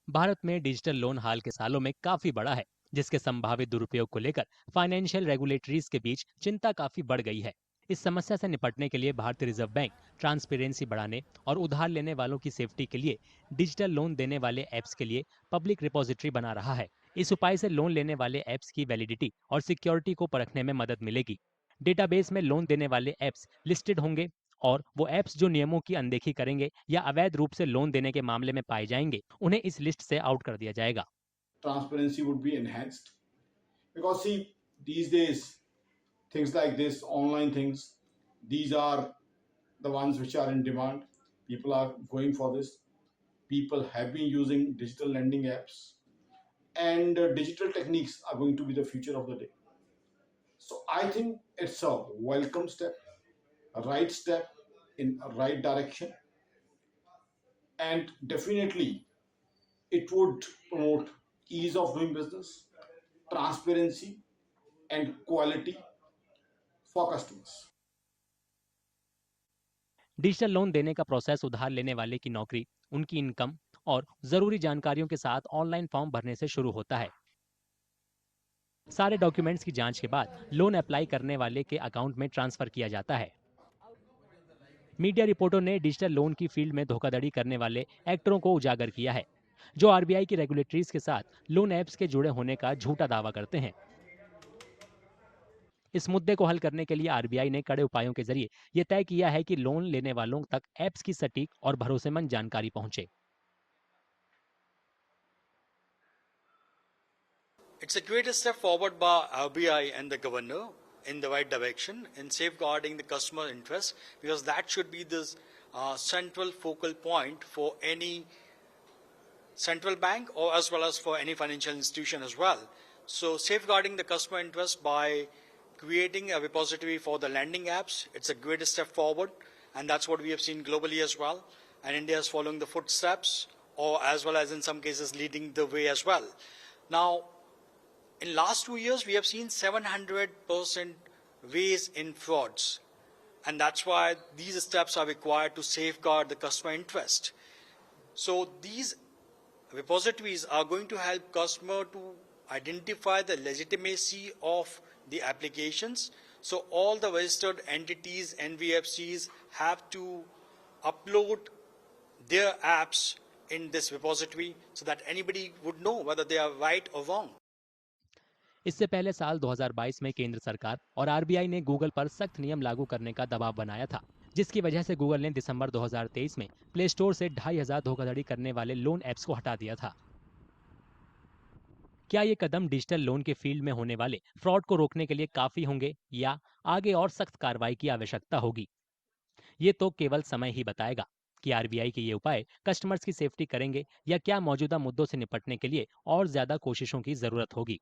भारत में digital loan हाल के सालों में काफी बढ़ा है, जिसके संभावित दुरुपयोग को लेकर फाइनेंशियल रेगुलेटरीज के बीच चिंता काफी बढ़ गई है। इस समस्या से निपटने के लिए भारतीय रिजर्व बैंक ट्रांसपेरेंसी बढ़ाने और उधार लेने वालों की सेफ्टी के लिए डिजिटल लोन देने वाले ऐप्स के लिए पब्लिक रिपोजिटरी बना रहा है। इस उपाय से लोन लेने वाले ऐप्स की वैलिडिटी और सिक्योरिटी को परखने में मदद मिलेगी। डेटाबेस में लोन देने वाले ऐप्स लिस्टेड होंगे और वो ऐप्स जो नियमों की अनदेखी करेंगे या अवैध रूप से लोन देने के मामले में पाए जाएंगे, उन्हें इस लिस्ट से आउट कर दिया जाएगा। Transparency would be enhanced because see, these days things like this online things, these are the ones which are in demand. People are going for this. People have been using digital lending apps, and digital techniques are going to be the future of the day. So I think it's a welcome step, a right step in a right direction, and definitely it would promote ease of doing business, transparency, and quality for customers. Digital loan देने का process उधार लेने वाले की नौकरी, उनकी income और जरूरी जानकारियों के साथ ऑनलाइन फॉर्म भरने से शुरू होता है। सारे डॉक्यूमेंट्स की जांच के बाद लोन अप्लाई करने वाले के अकाउंट में ट्रांसफर किया जाता है। मीडिया रिपोर्टों ने डिजिटल लोन की फील्ड में धोखाधड़ी करने वाले एक्टरों को उजागर किया है, जो आरबीआई की रेगुलेटरीज के साथ लोन ऐप्स के जुड़े होने का झूठा दावा करते हैं। इस मुद्दे को हल करने के लिए आरबीआई ने कड़े उपायों के जरिए यह तय किया है कि लोन लेने वालों तक ऐप्स की सटीक और भरोसेमंद जानकारी पहुंचे। It's a great step forward by RBI and the governor in the right direction in safeguarding the customer interest, because that should be the central focal point for any central bank or as well as for any financial institution as well. So safeguarding the customer interest by creating a repository for the lending apps, it's a great step forward, and that's what we have seen globally as well. And India is following the footsteps, or as well as in some cases leading the way as well. Now, in last 2 years, we have seen 700% raise in frauds, and that's why these steps are required to safeguard the customer interest. So these repositories are going to help customer to identify the legitimacy of the applications. So all the registered entities, NBFCs, have to upload their apps in this repository so that anybody would know whether they are right or wrong. इससे पहले साल 2022 में केंद्र सरकार और RBI ने Google पर सख्त नियम लागू करने का दबाव बनाया था, जिसकी वजह से गूगल ने दिसंबर 2023 में प्ले स्टोर से 2500 धोखाधड़ी करने वाले लोन ऐप्स को हटा दिया था। क्या ये कदम डिजिटल लोन के फील्ड में होने वाले फ्रॉड को रोकने के लिए काफी होंगे या आगे और सख्त कार्रवाई की आवश्यकता होगी? ये तो केवल समय ही बताएगा कि आरबीआई के ये उपाय कस्टमर्स की सेफ्टी करेंगे या क्या मौजूदा मुद्दों से निपटने के लिए और ज्यादा कोशिशों की जरूरत होगी।